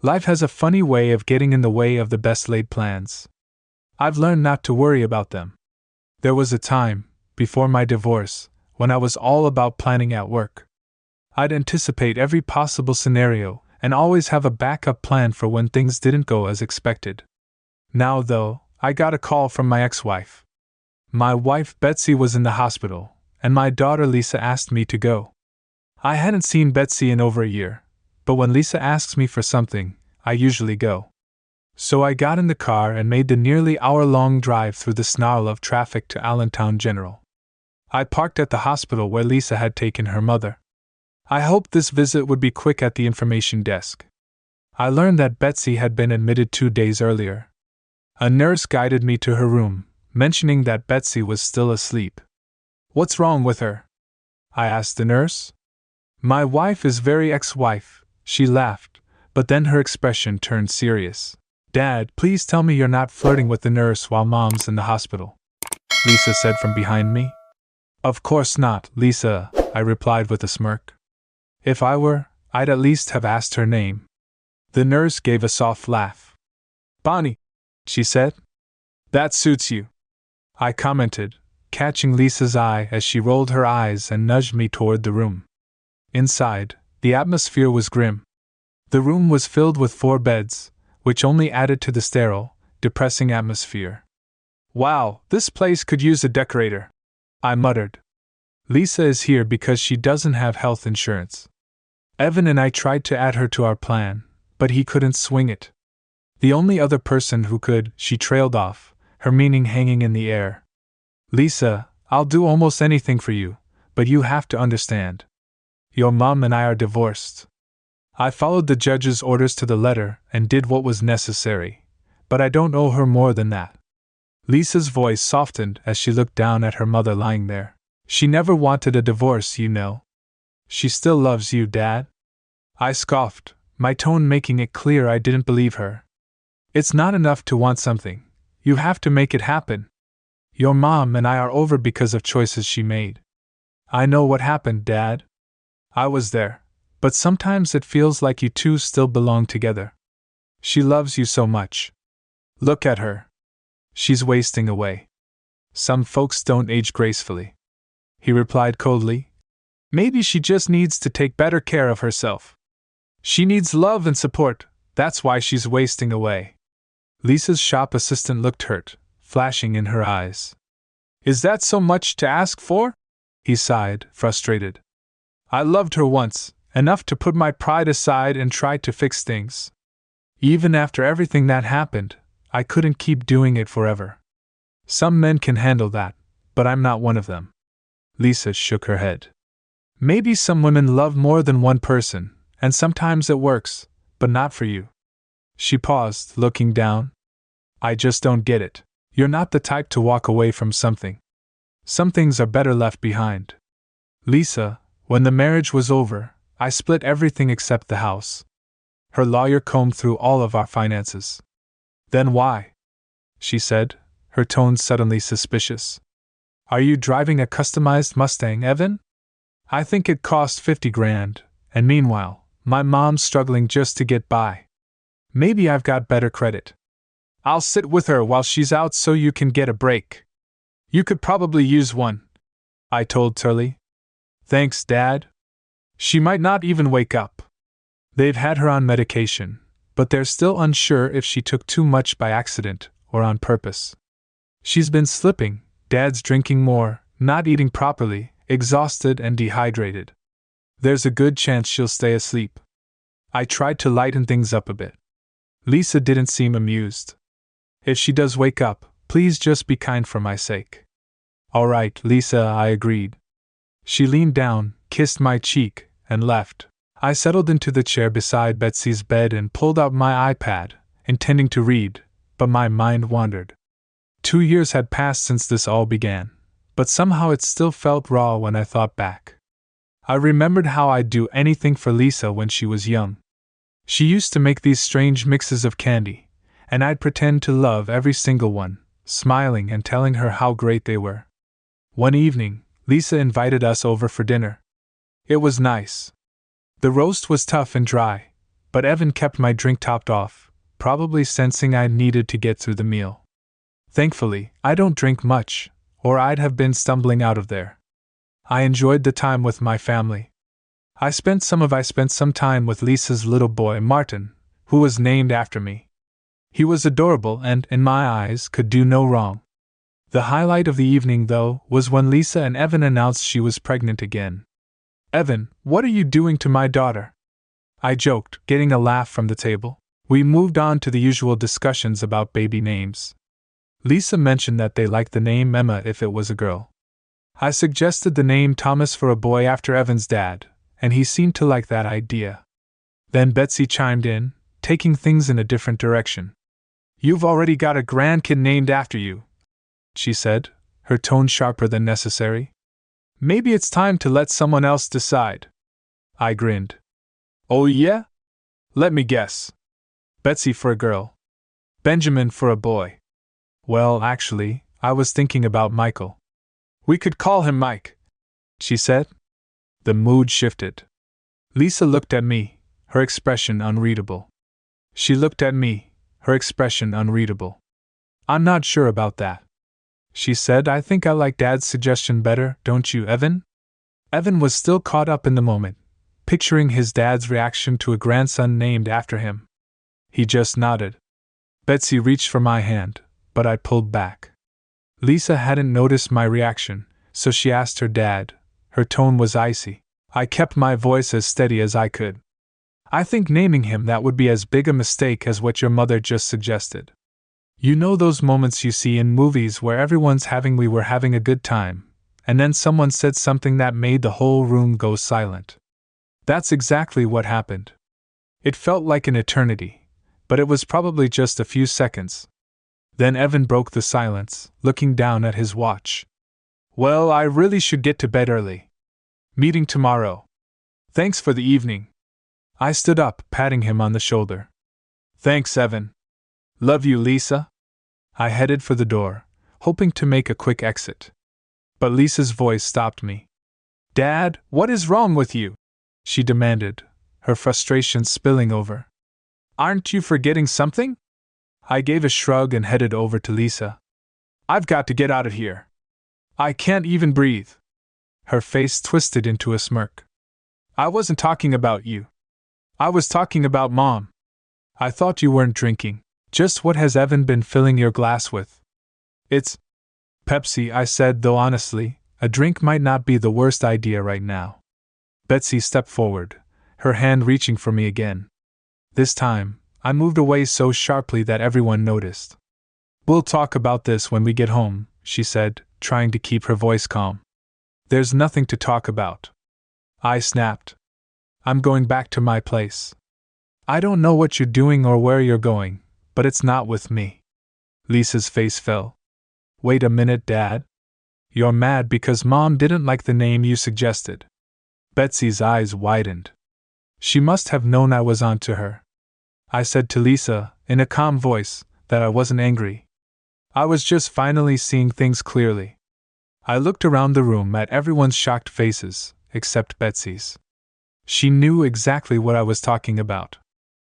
Life has a funny way of getting in the way of the best laid plans. I've learned not to worry about them. There was a time, before my divorce, when I was all about planning at work. I'd anticipate every possible scenario and always have a backup plan for when things didn't go as expected. Now, though, I got a call from my ex-wife. My wife Betsy was in the hospital, and my daughter Lisa asked me to go. I hadn't seen Betsy in over a year, but when Lisa asks me for something, I usually go. So I got in the car and made the nearly hour-long drive through the snarl of traffic to Allentown General. I parked at the hospital where Lisa had taken her mother. I hoped this visit would be quick at the information desk. I learned that Betsy had been admitted 2 days earlier. A nurse guided me to her room, mentioning that Betsy was still asleep. "What's wrong with her?" I asked the nurse. "My wife is very ex-wife," she laughed, but then her expression turned serious. "Dad, please tell me you're not flirting with the nurse while Mom's in the hospital," Lisa said from behind me. "Of course not, Lisa," I replied with a smirk. "If I were, I'd at least have asked her name." The nurse gave a soft laugh. "Bonnie," she said. "That suits you," I commented, catching Lisa's eye as she rolled her eyes and nudged me toward the room. Inside, the atmosphere was grim. The room was filled with 4 beds, which only added to the sterile, depressing atmosphere. "Wow, this place could use a decorator," I muttered. "Lisa is here because she doesn't have health insurance. Evan and I tried to add her to our plan, but he couldn't swing it. The only other person who could," she trailed off, her meaning hanging in the air. "Lisa, I'll do almost anything for you, but you have to understand. Your mom and I are divorced." I followed the judge's orders to the letter and did what was necessary, but I don't owe her more than that. Lisa's voice softened as she looked down at her mother lying there. "She never wanted a divorce, you know. She still loves you, Dad." I scoffed, my tone making it clear I didn't believe her. "It's not enough to want something. You have to make it happen. Your mom and I are over because of choices she made." "I know what happened, Dad. I was there. But sometimes it feels like you two still belong together. She loves you so much. Look at her. She's wasting away." "Some folks don't age gracefully," he replied coldly. "Maybe she just needs to take better care of herself. She needs love and support, that's why she's wasting away." Lisa's shop assistant looked hurt, flashing in her eyes. "Is that so much to ask for?" he sighed, frustrated. "I loved her once, enough to put my pride aside and try to fix things. Even after everything that happened, I couldn't keep doing it forever. Some men can handle that, but I'm not one of them." Lisa shook her head. "Maybe some women love more than one person, and sometimes it works, but not for you." She paused, looking down. "I just don't get it. You're not the type to walk away from something. Some things are better left behind." "Lisa, when the marriage was over, I split everything except the house. Her lawyer combed through all of our finances." "Then why?" she said, her tone suddenly suspicious. "Are you driving a customized Mustang, Evan? I think it cost 50 grand, and meanwhile, my mom's struggling just to get by. Maybe I've got better credit. I'll sit with her while she's out so you can get a break. You could probably use one," I told Turley. "Thanks, Dad." "She might not even wake up. They've had her on medication, but they're still unsure if she took too much by accident or on purpose. She's been slipping, Dad's drinking more, not eating properly, exhausted and dehydrated. There's a good chance she'll stay asleep." I tried to lighten things up a bit. Lisa didn't seem amused. "If she does wake up, please just be kind for my sake." "All right, Lisa," I agreed. She leaned down, kissed my cheek, and left. I settled into the chair beside Betsy's bed and pulled out my iPad, intending to read, but my mind wandered. 2 years had passed since this all began, but somehow it still felt raw when I thought back. I remembered how I'd do anything for Lisa when she was young. She used to make these strange mixes of candy, and I'd pretend to love every single one, smiling and telling her how great they were. One evening, Lisa invited us over for dinner. It was nice. The roast was tough and dry, but Evan kept my drink topped off, probably sensing I needed to get through the meal. Thankfully, I don't drink much, or I'd have been stumbling out of there. I enjoyed the time with my family. I spent some time with Lisa's little boy Martin, who was named after me. He was adorable and, in my eyes, could do no wrong. The highlight of the evening, though, was when Lisa and Evan announced she was pregnant again. "Evan, what are you doing to my daughter?" I joked, getting a laugh from the table. We moved on to the usual discussions about baby names. Lisa mentioned that they liked the name Emma if it was a girl. I suggested the name Thomas for a boy after Evan's dad, and he seemed to like that idea. Then Betsy chimed in, taking things in a different direction. "You've already got a grandkid named after you," she said, her tone sharper than necessary. "Maybe it's time to let someone else decide." I grinned. "Oh yeah? Let me guess. Betsy for a girl. Benjamin for a boy." "Well, actually, I was thinking about Michael." "We could call him Mike," she said. The mood shifted. Lisa looked at me, her expression unreadable. She looked at me, her expression unreadable. "I'm not sure about that," she said. "I think I like Dad's suggestion better, don't you, Evan?" Evan was still caught up in the moment, picturing his dad's reaction to a grandson named after him. He just nodded. Betsy reached for my hand, but I pulled back. Lisa hadn't noticed my reaction, so she asked her dad. Her tone was icy. I kept my voice as steady as I could. "I think naming him that would be as big a mistake as what your mother just suggested. You know those moments you see in movies where we were having a good time, and then someone said something that made the whole room go silent. That's exactly what happened. It felt like an eternity, but it was probably just a few seconds. Then Evan broke the silence, looking down at his watch. "Well, I really should get to bed early. Meeting tomorrow. Thanks for the evening." I stood up, patting him on the shoulder. "Thanks, Evan. Love you, Lisa." I headed for the door, hoping to make a quick exit. But Lisa's voice stopped me. "Dad, what is wrong with you?" she demanded, her frustration spilling over. "Aren't you forgetting something?" I gave a shrug and headed over to Lisa. "I've got to get out of here. I can't even breathe." Her face twisted into a smirk. "I wasn't talking about you. I was talking about Mom. I thought you weren't drinking. Just what has Evan been filling your glass with?" "It's Pepsi," I said, though honestly, a drink might not be the worst idea right now. Betsy stepped forward, her hand reaching for me again. This time, I moved away so sharply that everyone noticed. "We'll talk about this when we get home," she said, trying to keep her voice calm. "There's nothing to talk about," I snapped. "I'm going back to my place. I don't know what you're doing or where you're going, but it's not with me." Lisa's face fell. "Wait a minute, Dad. You're mad because Mom didn't like the name you suggested." Betsy's eyes widened. She must have known I was on to her. I said to Lisa, in a calm voice, that I wasn't angry. I was just finally seeing things clearly. I looked around the room at everyone's shocked faces, except Betsy's. She knew exactly what I was talking about.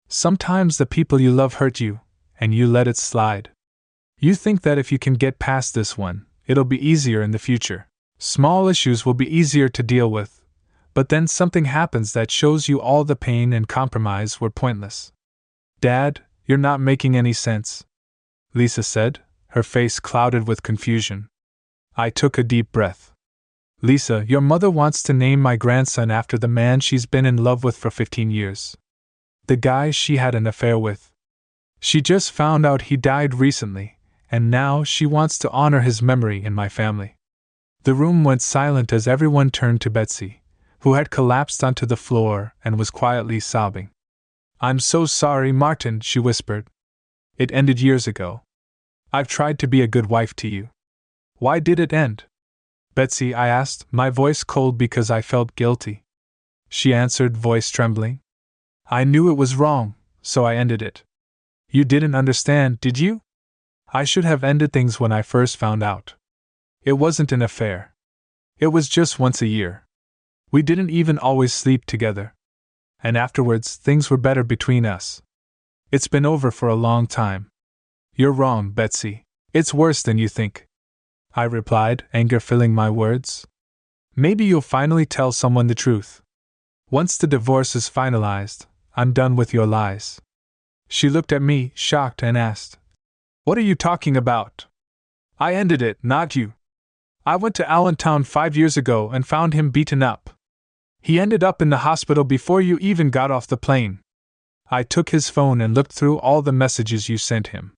Sometimes the people you love hurt you, and you let it slide. You think that if you can get past this one, it'll be easier in the future. Small issues will be easier to deal with, but then something happens that shows you all the pain and compromise were pointless. "Dad, you're not making any sense," Lisa said, her face clouded with confusion. I took a deep breath. "Lisa, your mother wants to name my grandson after the man she's been in love with for 15 years. The guy she had an affair with. She just found out he died recently, and now she wants to honor his memory in my family." The room went silent as everyone turned to Betsy, who had collapsed onto the floor and was quietly sobbing. "I'm so sorry, Martin," she whispered. "It ended years ago. I've tried to be a good wife to you." "Why did it end?" "Betsy," I asked, my voice cold because I felt guilty. She answered, voice trembling. "I knew it was wrong, so I ended it. You didn't understand, did you? I should have ended things when I first found out. It wasn't an affair. It was just once a year. We didn't even always sleep together. and afterwards things were better between us. It's been over for a long time. You're wrong, Betsy. It's worse than you think. I replied, anger filling my words. Maybe you'll finally tell someone the truth. Once the divorce is finalized, I'm done with your lies. She looked at me, shocked, and asked, What are you talking about? I ended it, not you. I went to Allentown 5 years ago and found him beaten up. He ended up in the hospital before you even got off the plane. I took his phone and looked through all the messages you sent him.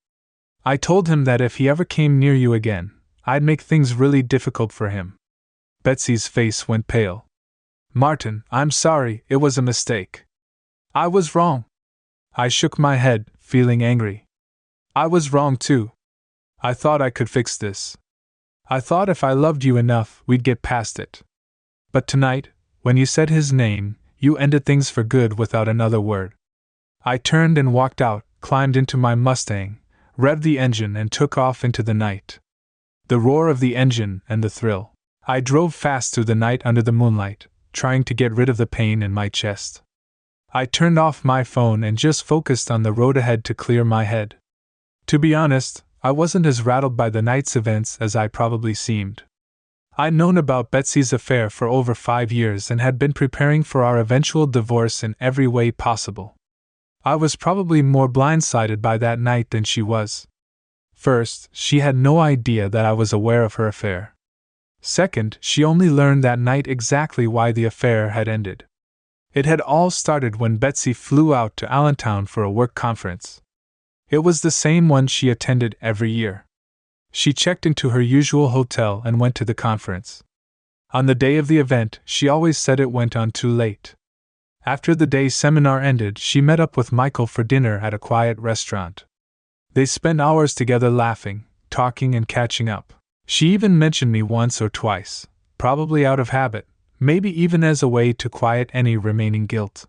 I told him that if he ever came near you again, I'd make things really difficult for him. Betsy's face went pale. Martin, I'm sorry, it was a mistake. I was wrong. I shook my head, feeling angry. I was wrong too. I thought I could fix this. I thought if I loved you enough, we'd get past it. But tonight, when you said his name, you ended things for good without another word. I turned and walked out, climbed into my Mustang, revved the engine and took off into the night. The roar of the engine and the thrill. I drove fast through the night under the moonlight, trying to get rid of the pain in my chest. I turned off my phone and just focused on the road ahead to clear my head. To be honest, I wasn't as rattled by the night's events as I probably seemed. I'd known about Betsy's affair for over 5 years and had been preparing for our eventual divorce in every way possible. I was probably more blindsided by that night than she was. First, she had no idea that I was aware of her affair. Second, she only learned that night exactly why the affair had ended. It had all started when Betsy flew out to Allentown for a work conference. It was the same one she attended every year. She checked into her usual hotel and went to the conference. On the day of the event, she always said it went on too late. After the day's seminar ended, she met up with Michael for dinner at a quiet restaurant. They spent hours together laughing, talking, and catching up. She even mentioned me once or twice, probably out of habit, maybe even as a way to quiet any remaining guilt.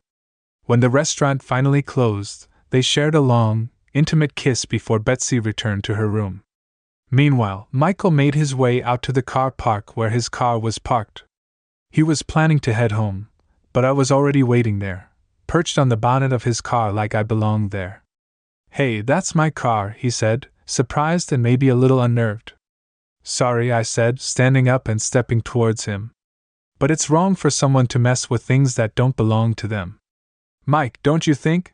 When the restaurant finally closed, they shared a long, intimate kiss before Betsy returned to her room. Meanwhile, Michael made his way out to the car park where his car was parked. He was planning to head home, but I was already waiting there, perched on the bonnet of his car like I belonged there. Hey, that's my car, he said, surprised and maybe a little unnerved. Sorry, I said, standing up and stepping towards him. But it's wrong for someone to mess with things that don't belong to them. Mike, don't you think?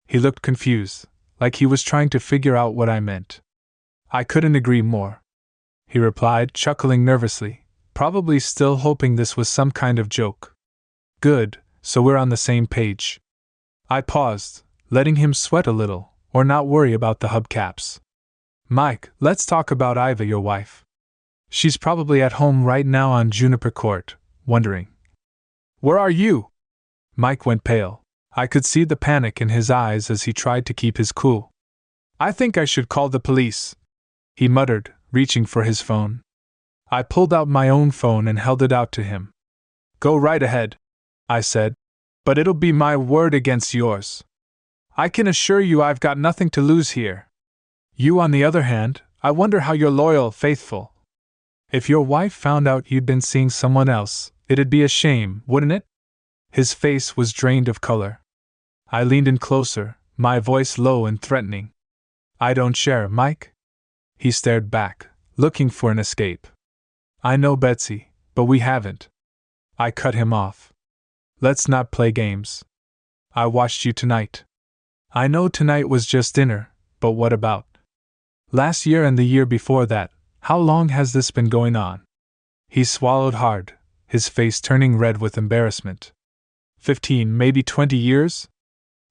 He looked confused, like he was trying to figure out what I meant. I couldn't agree more, he replied, chuckling nervously, probably still hoping this was some kind of joke. Good, so we're on the same page. I paused, letting him sweat a little, or not worry about the hubcaps. Mike, let's talk about Iva, your wife. She's probably at home right now on Juniper Court, wondering. Where are you? Mike went pale. I could see the panic in his eyes as he tried to keep his cool. I think I should call the police, he muttered, reaching for his phone. I pulled out my own phone and held it out to him. Go right ahead, I said, but it'll be my word against yours. I can assure you I've got nothing to lose here. You, on the other hand, I wonder how you're loyal, faithful. If your wife found out you'd been seeing someone else, it'd be a shame, wouldn't it? His face was drained of color. I leaned in closer, my voice low and threatening. I don't share, Mike. He stared back, looking for an escape. I know, Betsy, but we haven't. I cut him off. Let's not play games. I watched you tonight. I know tonight was just dinner, but what about last year and the year before that? How long has this been going on? He swallowed hard, his face turning red with embarrassment. 15, maybe 20 years?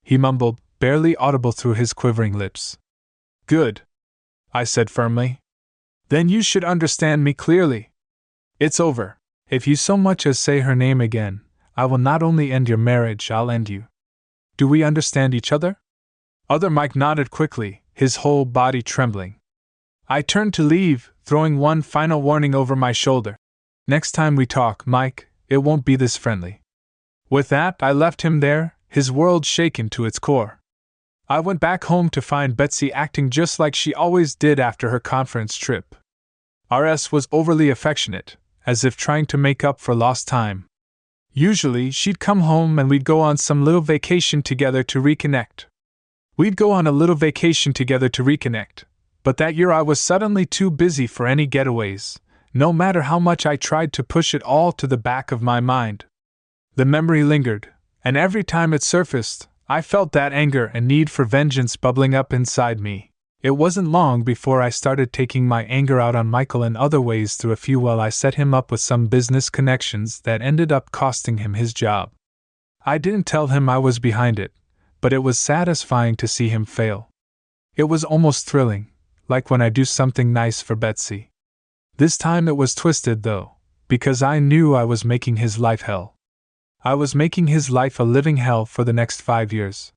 He mumbled, barely audible through his quivering lips. Good, I said firmly. Then you should understand me clearly. It's over. If you so much as say her name again, I will not only end your marriage, I'll end you. Do we understand each other? Other Mike nodded quickly, his whole body trembling. I turned to leave, throwing one final warning over my shoulder. Next time we talk, Mike, it won't be this friendly. With that, I left him there, his world shaken to its core. I went back home to find Betsy acting just like she always did after her conference trip. RS was overly affectionate, as if trying to make up for lost time. Usually, she'd come home and we'd go on some little vacation together to reconnect. But that year I was suddenly too busy for any getaways, no matter how much I tried to push it all to the back of my mind. The memory lingered, and every time it surfaced, I felt that anger and need for vengeance bubbling up inside me. It wasn't long before I started taking my anger out on Michael in other ways through a few while I set him up with some business connections that ended up costing him his job. I didn't tell him I was behind it, but it was satisfying to see him fail. It was almost thrilling, like when I do something nice for Betsy. This time it was twisted though, because I knew I was making his life hell. I was making his life a living hell for the next 5 years.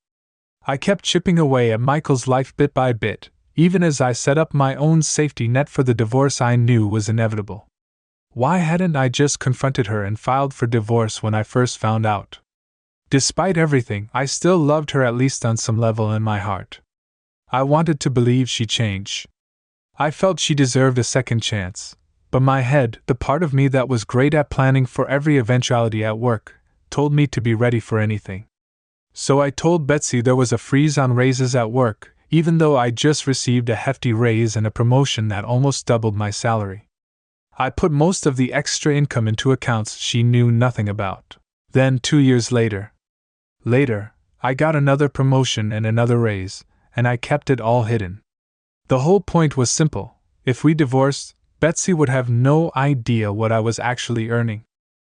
I kept chipping away at Michael's life bit by bit, even as I set up my own safety net for the divorce I knew was inevitable. Why hadn't I just confronted her and filed for divorce when I first found out? Despite everything, I still loved her at least on some level in my heart. I wanted to believe she'd change. I felt she deserved a second chance, but my head, the part of me that was great at planning for every eventuality at work, told me to be ready for anything. So I told Betsy there was a freeze on raises at work, even though I'd just received a hefty raise and a promotion that almost doubled my salary. I put most of the extra income into accounts she knew nothing about. Then 2 years later, I got another promotion and another raise, and I kept it all hidden. The whole point was simple. If we divorced, Betsy would have no idea what I was actually earning.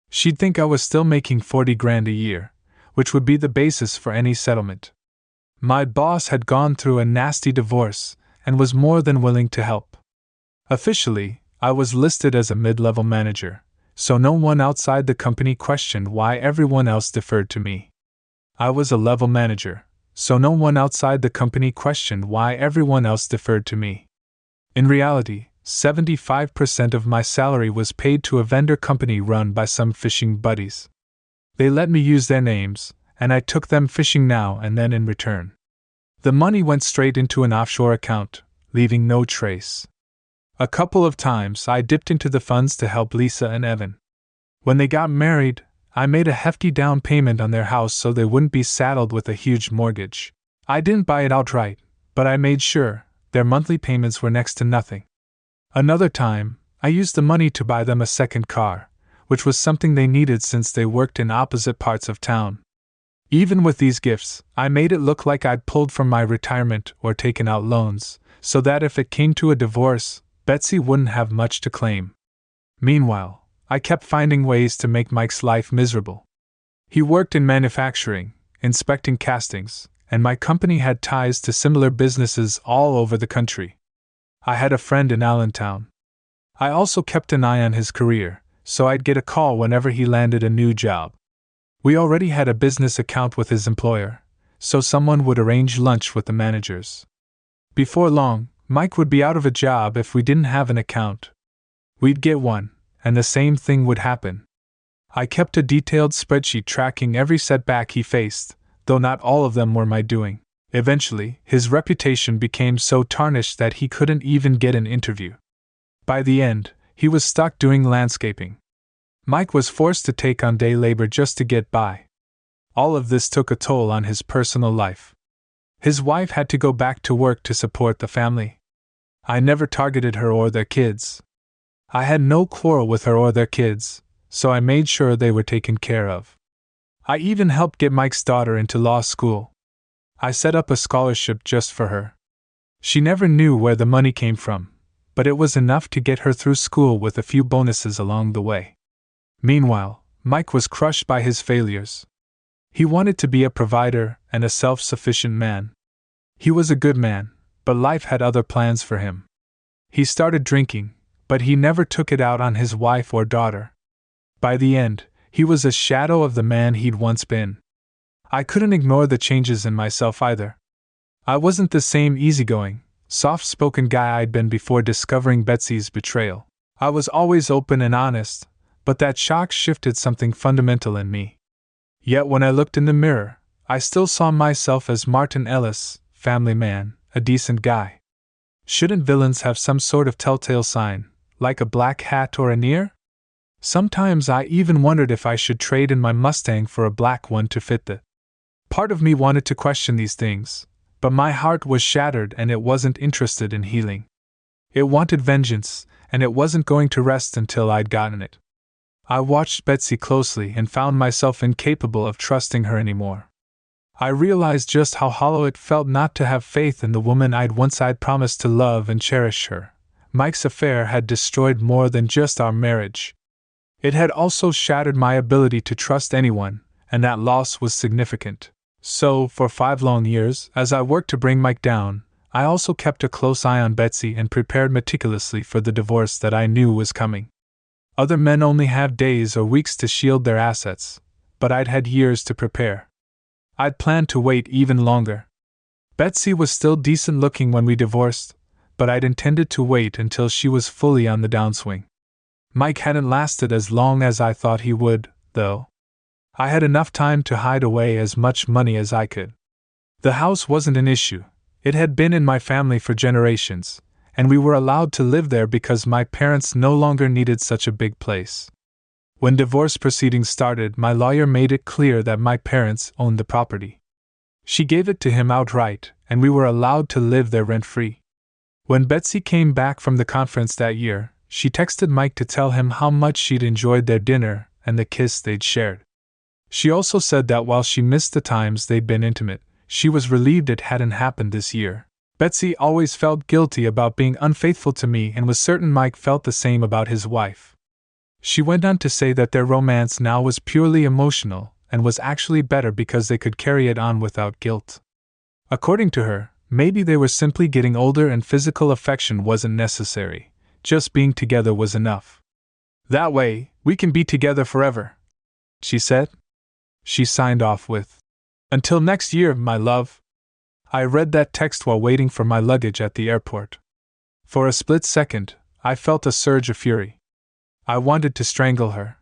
She'd think I was still making $40,000 a year, which would be the basis for any settlement. My boss had gone through a nasty divorce and was more than willing to help. Officially, I was listed as a mid-level manager, so no one outside the company questioned why everyone else deferred to me. I was a level manager, so no one outside the company questioned why everyone else deferred to me. In reality, 75% of my salary was paid to a vendor company run by some fishing buddies. They let me use their names, and I took them fishing now and then in return. The money went straight into an offshore account, leaving no trace. A couple of times I dipped into the funds to help Lisa and Evan. When they got married, I made a hefty down payment on their house so they wouldn't be saddled with a huge mortgage. I didn't buy it outright, but I made sure their monthly payments were next to nothing. Another time, I used the money to buy them a second car, which was something they needed since they worked in opposite parts of town. Even with these gifts, I made it look like I'd pulled from my retirement or taken out loans, so that if it came to a divorce, Betsy wouldn't have much to claim. Meanwhile, I kept finding ways to make Mike's life miserable. He worked in manufacturing, inspecting castings, and my company had ties to similar businesses all over the country. I had a friend in Allentown. I also kept an eye on his career, so I'd get a call whenever he landed a new job. We already had a business account with his employer, so someone would arrange lunch with the managers. Before long, Mike would be out of a job if we didn't have an account. We'd get one, and the same thing would happen. I kept a detailed spreadsheet tracking every setback he faced, though not all of them were my doing. Eventually, his reputation became so tarnished that he couldn't even get an interview. By the end, he was stuck doing landscaping. Mike was forced to take on day labor just to get by. All of this took a toll on his personal life. His wife had to go back to work to support the family. I never targeted her or their kids. I had no quarrel with her or their kids, so I made sure they were taken care of. I even helped get Mike's daughter into law school. I set up a scholarship just for her. She never knew where the money came from, but it was enough to get her through school with a few bonuses along the way. Meanwhile, Mike was crushed by his failures. He wanted to be a provider and a self-sufficient man. He was a good man, but life had other plans for him. He started drinking, but he never took it out on his wife or daughter. By the end, he was a shadow of the man he'd once been. I couldn't ignore the changes in myself either. I wasn't the same easygoing, soft-spoken guy I'd been before discovering Betsy's betrayal. I was always open and honest, but that shock shifted something fundamental in me. Yet when I looked in the mirror, I still saw myself as Martin Ellis, family man, a decent guy. Shouldn't villains have some sort of telltale sign, like a black hat or an ear? Sometimes I even wondered if I should trade in my Mustang for a black one to fit the. Part of me wanted to question these things, but my heart was shattered and it wasn't interested in healing. It wanted vengeance, and it wasn't going to rest until I'd gotten it. I watched Betsy closely and found myself incapable of trusting her anymore. I realized just how hollow it felt not to have faith in the woman I'd promised to love and cherish her. Mike's affair had destroyed more than just our marriage. It had also shattered my ability to trust anyone, and that loss was significant. So, for 5 long years, as I worked to bring Mike down, I also kept a close eye on Betsy and prepared meticulously for the divorce that I knew was coming. Other men only have days or weeks to shield their assets, but I'd had years to prepare. I'd planned to wait even longer. Betsy was still decent looking when we divorced, but I'd intended to wait until she was fully on the downswing. Mike hadn't lasted as long as I thought he would, though. I had enough time to hide away as much money as I could. The house wasn't an issue. It had been in my family for generations, and we were allowed to live there because my parents no longer needed such a big place. When divorce proceedings started, my lawyer made it clear that my parents owned the property. She gave it to him outright, and we were allowed to live there rent-free. When Betsy came back from the conference that year, she texted Mike to tell him how much she'd enjoyed their dinner and the kiss they'd shared. She also said that while she missed the times they'd been intimate, she was relieved it hadn't happened this year. Betsy always felt guilty about being unfaithful to me and was certain Mike felt the same about his wife. She went on to say that their romance now was purely emotional and was actually better because they could carry it on without guilt. According to her, maybe they were simply getting older and physical affection wasn't necessary, just being together was enough. "That way, we can be together forever," she said. She signed off with, "Until next year, my love." I read that text while waiting for my luggage at the airport. For a split second, I felt a surge of fury. I wanted to strangle her.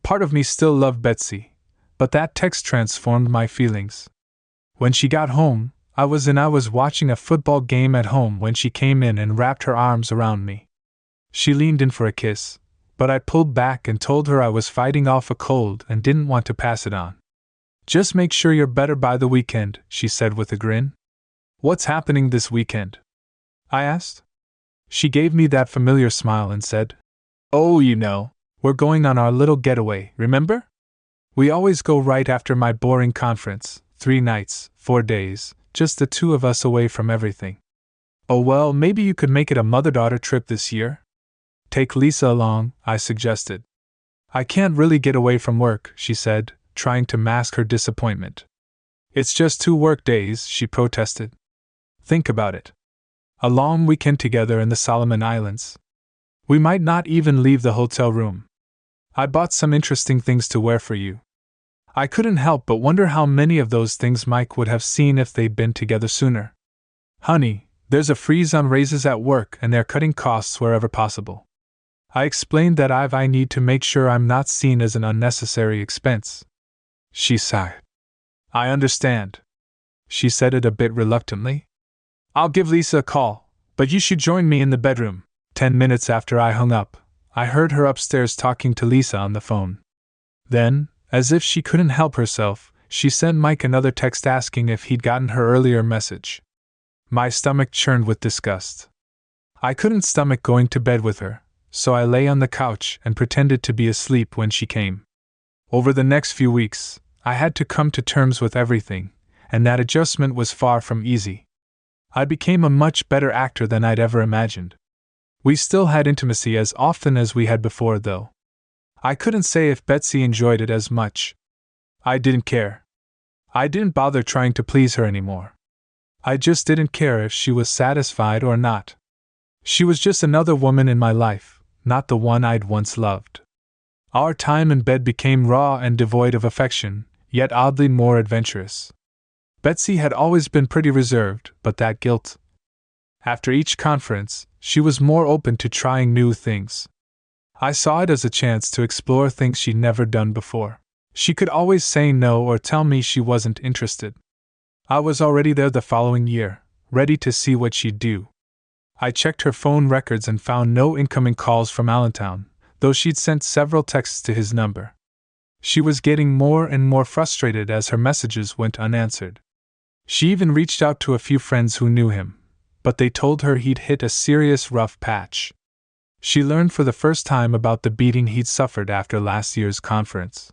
Part of me still loved Betsy, but that text transformed my feelings. When she got home, I was watching a football game at home when she came in and wrapped her arms around me. She leaned in for a kiss, but I pulled back and told her I was fighting off a cold and didn't want to pass it on. "Just make sure you're better by the weekend," she said with a grin. "What's happening this weekend?" I asked. She gave me that familiar smile and said, "Oh, we're going on our little getaway, remember? We always go right after my boring conference, 3 nights, 4 days, just the 2 of us away from everything. Oh well, maybe you could make it a mother-daughter trip this year? Take Lisa along," I suggested. "I can't really get away from work," she said, trying to mask her disappointment. "It's just 2 work days," she protested. "Think about it. A long weekend together in the Solomon Islands. We might not even leave the hotel room. I bought some interesting things to wear for you." I couldn't help but wonder how many of those things Mike would have seen if they'd been together sooner. "Honey, there's a freeze on raises at work and they're cutting costs wherever possible." I explained that I need to make sure I'm not seen as an unnecessary expense. She sighed. "I understand," she said it a bit reluctantly. "I'll give Lisa a call, but you should join me in the bedroom." 10 minutes after I hung up, I heard her upstairs talking to Lisa on the phone. Then, as if she couldn't help herself, she sent Mike another text asking if he'd gotten her earlier message. My stomach churned with disgust. I couldn't stomach going to bed with her, so I lay on the couch and pretended to be asleep when she came. Over the next few weeks, I had to come to terms with everything, and that adjustment was far from easy. I became a much better actor than I'd ever imagined. We still had intimacy as often as we had before, though. I couldn't say if Betsy enjoyed it as much. I didn't care. I didn't bother trying to please her anymore. I just didn't care if she was satisfied or not. She was just another woman in my life, not the one I'd once loved. Our time in bed became raw and devoid of affection, yet oddly more adventurous. Betsy had always been pretty reserved, but that guilt. After each conference, she was more open to trying new things. I saw it as a chance to explore things she'd never done before. She could always say no or tell me she wasn't interested. I was already there the following year, ready to see what she'd do. I checked her phone records and found no incoming calls from Allentown, though she'd sent several texts to his number. She was getting more and more frustrated as her messages went unanswered. She even reached out to a few friends who knew him, but they told her he'd hit a serious rough patch. She learned for the first time about the beating he'd suffered after last year's conference.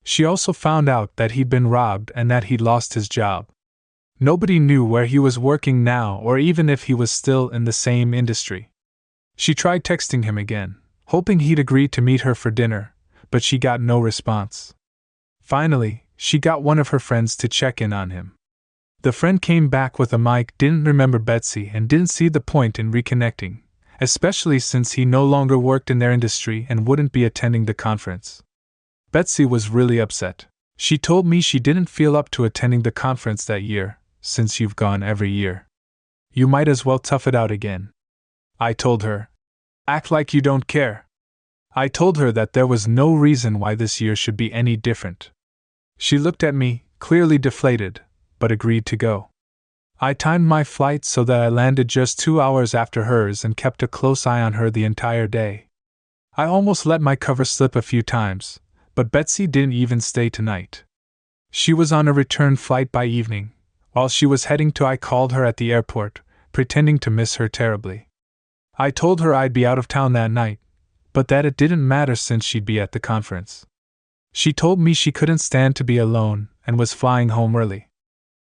She also found out that he'd been robbed and that he'd lost his job. Nobody knew where he was working now or even if he was still in the same industry. She tried texting him again, hoping he'd agree to meet her for dinner, but she got no response. Finally, she got one of her friends to check in on him. The friend came back with a mic, didn't remember Betsy, and didn't see the point in reconnecting, especially since he no longer worked in their industry and wouldn't be attending the conference. Betsy was really upset. She told me she didn't feel up to attending the conference that year, since you've gone every year. You might as well tough it out again. I told her, act like you don't care. I told her that there was no reason why this year should be any different. She looked at me, clearly deflated, but agreed to go. I timed my flight so that I landed just 2 hours after hers and kept a close eye on her the entire day. I almost let my cover slip a few times, but Betsy didn't even stay tonight. She was on a return flight by evening. While she was heading to, I called her at the airport, pretending to miss her terribly. I told her I'd be out of town that night, but that it didn't matter since she'd be at the conference. She told me she couldn't stand to be alone and was flying home early.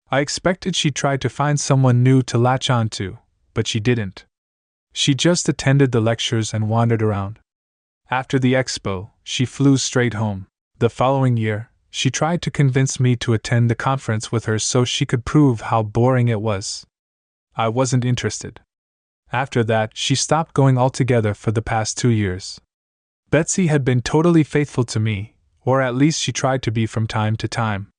I expected she'd try to find someone new to latch on to, but she didn't. She just attended the lectures and wandered around. After the expo, she flew straight home. The following year, she tried to convince me to attend the conference with her so she could prove how boring it was. I wasn't interested. After that, she stopped going altogether for the past 2 years. Betsy had been totally faithful to me, or at least she tried to be from time to time.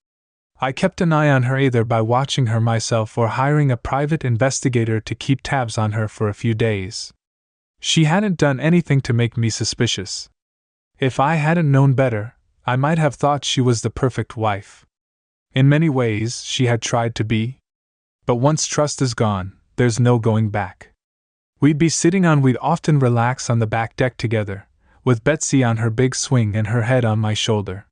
I kept an eye on her either by watching her myself or hiring a private investigator to keep tabs on her for a few days. She hadn't done anything to make me suspicious. If I hadn't known better, I might have thought she was the perfect wife. In many ways, she had tried to be. But once trust is gone, there's no going back. We'd often relax on the back deck together, with Betsy on her big swing and her head on my shoulder.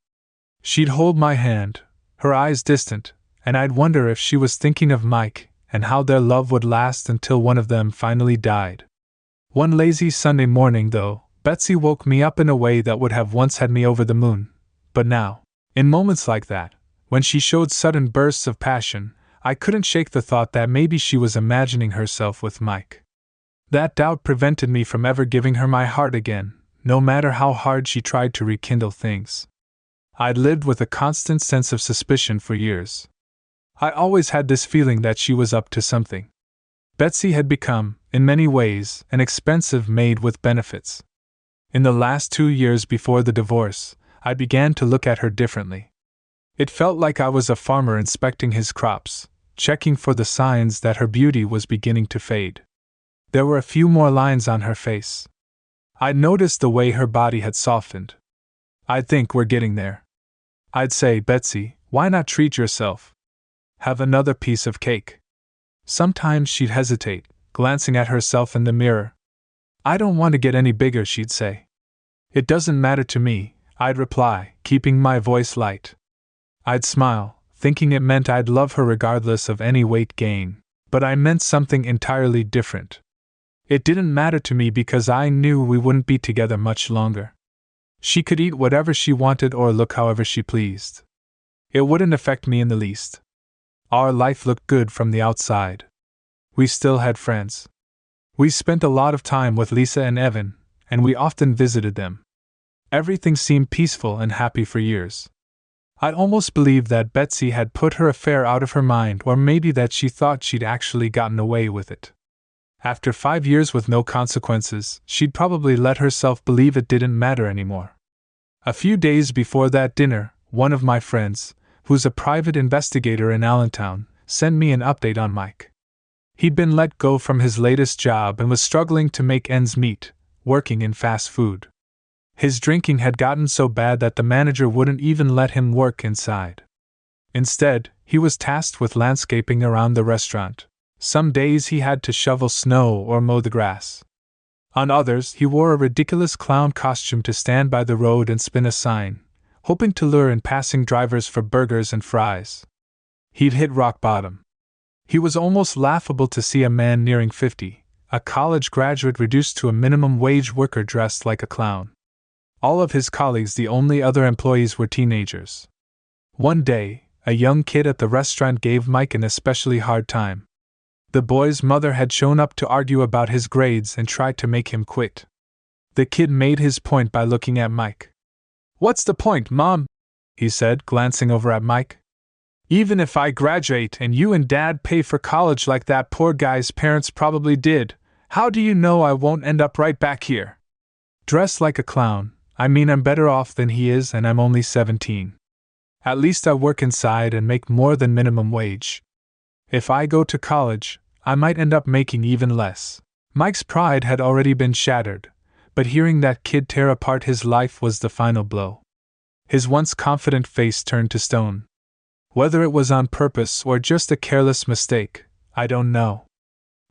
She'd hold my hand, her eyes distant, and I'd wonder if she was thinking of Mike and how their love would last until one of them finally died. One lazy Sunday morning, though, Betsy woke me up in a way that would have once had me over the moon. But now, in moments like that, when she showed sudden bursts of passion, I couldn't shake the thought that maybe she was imagining herself with Mike. That doubt prevented me from ever giving her my heart again, no matter how hard she tried to rekindle things. I'd lived with a constant sense of suspicion for years. I always had this feeling that she was up to something. Betsy had become, in many ways, an expensive maid with benefits. In the last 2 years before the divorce, I began to look at her differently. It felt like I was a farmer inspecting his crops, checking for the signs that her beauty was beginning to fade. There were a few more lines on her face. I'd noticed the way her body had softened. I think we're getting there. I'd say, Betsy, why not treat yourself? Have another piece of cake. Sometimes she'd hesitate, glancing at herself in the mirror. I don't want to get any bigger, she'd say. It doesn't matter to me, I'd reply, keeping my voice light. I'd smile, thinking it meant I'd love her regardless of any weight gain, but I meant something entirely different. It didn't matter to me because I knew we wouldn't be together much longer. She could eat whatever she wanted or look however she pleased. It wouldn't affect me in the least. Our life looked good from the outside. We still had friends. We spent a lot of time with Lisa and Evan, and we often visited them. Everything seemed peaceful and happy for years. I almost believed that Betsy had put her affair out of her mind, or maybe that she thought she'd actually gotten away with it. After 5 years with no consequences, she'd probably let herself believe it didn't matter anymore. A few days before that dinner, one of my friends, who's a private investigator in Allentown, sent me an update on Mike. He'd been let go from his latest job and was struggling to make ends meet, working in fast food. His drinking had gotten so bad that the manager wouldn't even let him work inside. Instead, he was tasked with landscaping around the restaurant. Some days he had to shovel snow or mow the grass. On others, he wore a ridiculous clown costume to stand by the road and spin a sign, hoping to lure in passing drivers for burgers and fries. He'd hit rock bottom. He was almost laughable to see a man nearing 50, a college graduate reduced to a minimum wage worker dressed like a clown. All of his colleagues, the only other employees, were teenagers. One day, a young kid at the restaurant gave Mike an especially hard time. The boy's mother had shown up to argue about his grades and tried to make him quit. The kid made his point by looking at Mike. "What's the point, Mom?" he said, glancing over at Mike. "Even if I graduate and you and Dad pay for college like that poor guy's parents probably did, how do you know I won't end up right back here? Dressed like a clown, I mean I'm better off than he is and I'm only 17. At least I work inside and make more than minimum wage. If I go to college, I might end up making even less." Mike's pride had already been shattered, but hearing that kid tear apart his life was the final blow. His once confident face turned to stone. Whether it was on purpose or just a careless mistake, I don't know.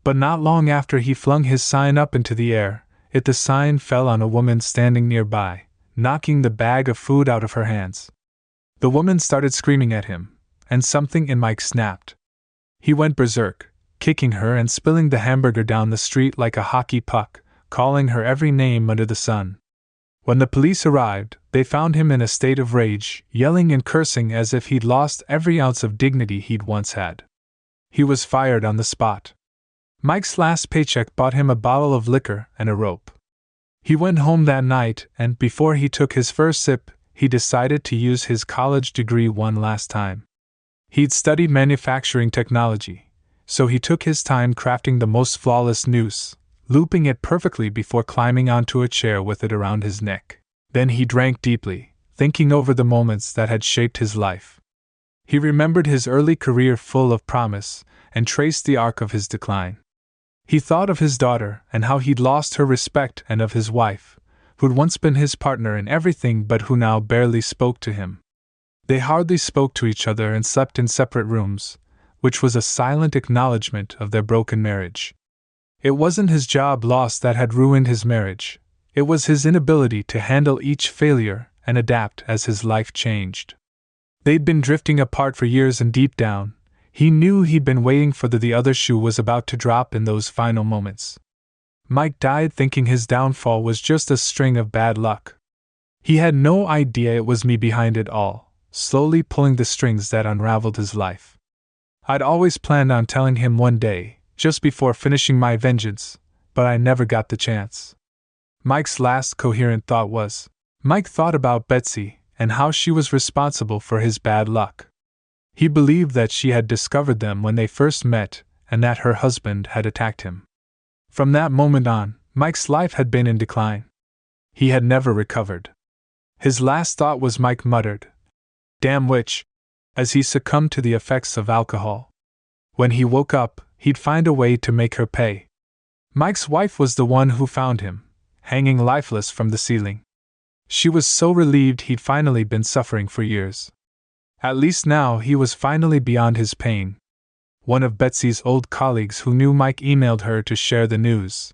But not long after he flung his sign up into the air, the sign fell on a woman standing nearby, knocking the bag of food out of her hands. The woman started screaming at him, and something in Mike snapped. He went berserk, kicking her and spilling the hamburger down the street like a hockey puck, calling her every name under the sun. When the police arrived, they found him in a state of rage, yelling and cursing as if he'd lost every ounce of dignity he'd once had. He was fired on the spot. Mike's last paycheck bought him a bottle of liquor and a rope. He went home that night, and before he took his first sip, he decided to use his college degree one last time. He'd studied manufacturing technology, so he took his time crafting the most flawless noose, looping it perfectly before climbing onto a chair with it around his neck. Then he drank deeply, thinking over the moments that had shaped his life. He remembered his early career full of promise, and traced the arc of his decline. He thought of his daughter and how he'd lost her respect, and of his wife, who'd once been his partner in everything but who now barely spoke to him. They hardly spoke to each other and slept in separate rooms, which was a silent acknowledgement of their broken marriage. It wasn't his job loss that had ruined his marriage, it was his inability to handle each failure and adapt as his life changed. They'd been drifting apart for years, and deep down, he knew he'd been waiting for the other shoe was about to drop in those final moments. Mike died thinking his downfall was just a string of bad luck. He had no idea it was me behind it all, slowly pulling the strings that unraveled his life. I'd always planned on telling him one day, just before finishing my vengeance, but I never got the chance. Mike's last coherent thought was, Mike thought about Betsy and how she was responsible for his bad luck. He believed that she had discovered them when they first met and that her husband had attacked him. From that moment on, Mike's life had been in decline. He had never recovered. His last thought was, Mike muttered, "Damn witch," as he succumbed to the effects of alcohol. When he woke up, he'd find a way to make her pay. Mike's wife was the one who found him, hanging lifeless from the ceiling. She was so relieved he'd finally been suffering for years. At least now he was finally beyond his pain. One of Betsy's old colleagues who knew Mike emailed her to share the news.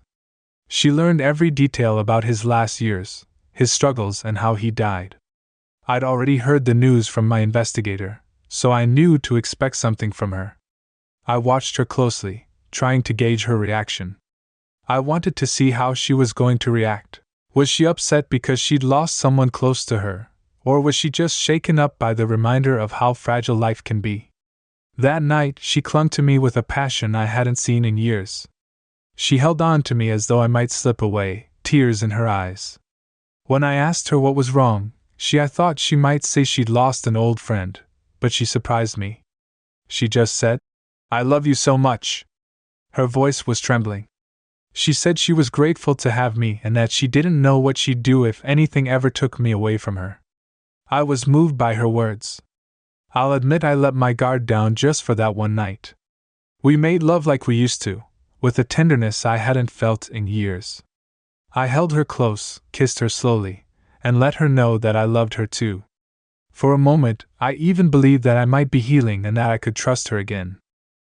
She learned every detail about his last years, his struggles, and how he died. I'd already heard the news from my investigator, so I knew to expect something from her. I watched her closely, trying to gauge her reaction. I wanted to see how she was going to react. Was she upset because she'd lost someone close to her, or was she just shaken up by the reminder of how fragile life can be? That night, she clung to me with a passion I hadn't seen in years. She held on to me as though I might slip away, tears in her eyes. When I asked her what was wrong, I thought she might say she'd lost an old friend, but she surprised me. She just said, "I love you so much." Her voice was trembling. She said she was grateful to have me and that she didn't know what she'd do if anything ever took me away from her. I was moved by her words. I'll admit I let my guard down just for that one night. We made love like we used to, with a tenderness I hadn't felt in years. I held her close, kissed her slowly, and let her know that I loved her too. For a moment, I even believed that I might be healing and that I could trust her again.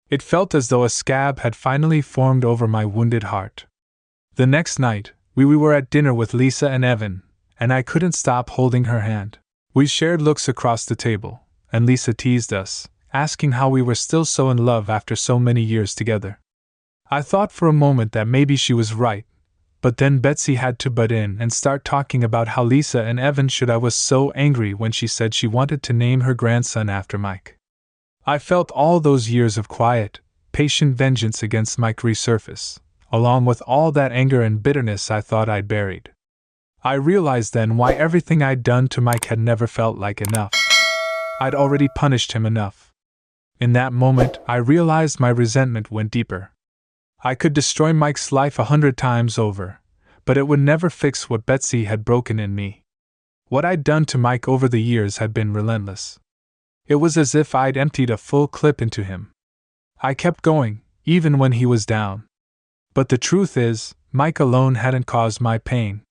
It felt as though a scab had finally formed over my wounded heart. The next night, we were at dinner with Lisa and Evan, and I couldn't stop holding her hand. We shared looks across the table, and Lisa teased us, asking how we were still so in love after so many years together. I thought for a moment that maybe she was right, but then Betsy had to butt in and start talking about how Lisa and Evan should. I was so angry when she said she wanted to name her grandson after Mike. I felt all those years of quiet, patient vengeance against Mike resurface, along with all that anger and bitterness I thought I'd buried. I realized then why everything I'd done to Mike had never felt like enough. I'd already punished him enough. In that moment, I realized my resentment went deeper. I could destroy Mike's life 100 times over, but it would never fix what Betsy had broken in me. What I'd done to Mike over the years had been relentless. It was as if I'd emptied a full clip into him. I kept going, even when he was down. But the truth is, Mike alone hadn't caused my pain.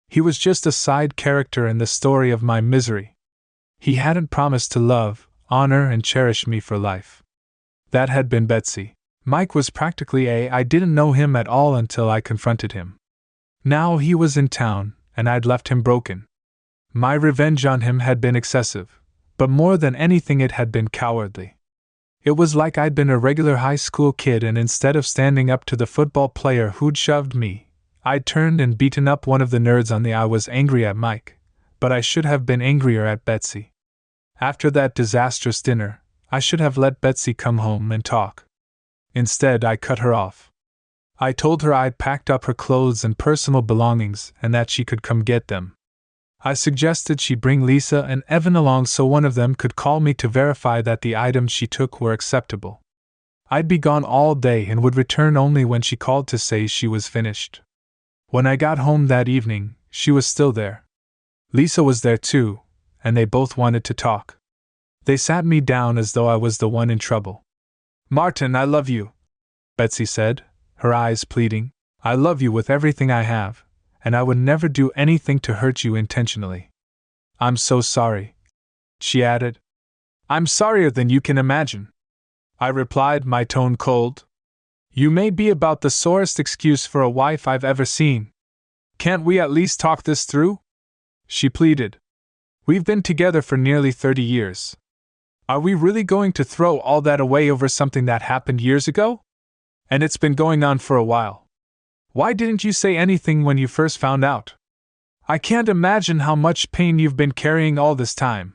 He was just a side character in the story of my misery. He hadn't promised to love, honor, and cherish me for life. That had been Betsy. Mike was practically I didn't know him at all until I confronted him. Now he was in town, and I'd left him broken. My revenge on him had been excessive, but more than anything it had been cowardly. It was like I'd been a regular high school kid, and instead of standing up to the football player who'd shoved me, I'd turned and beaten up one of the nerds on the I was angry at Mike, but I should have been angrier at Betsy. After that disastrous dinner, I should have let Betsy come home and talk. Instead, I cut her off. I told her I'd packed up her clothes and personal belongings and that she could come get them. I suggested she bring Lisa and Evan along so one of them could call me to verify that the items she took were acceptable. I'd be gone all day and would return only when she called to say she was finished. When I got home that evening, she was still there. Lisa was there too, and they both wanted to talk. They sat me down as though I was the one in trouble. "Martin, I love you," Betsy said, her eyes pleading. "I love you with everything I have, and I would never do anything to hurt you intentionally. I'm so sorry," she added. "I'm sorrier than you can imagine," I replied, my tone cold. "You may be about the sorest excuse for a wife I've ever seen. Can't we at least talk this through?" she pleaded. "We've been together for nearly 30 years. Are we really going to throw all that away over something that happened years ago? And it's been going on for a while. Why didn't you say anything when you first found out? I can't imagine how much pain you've been carrying all this time.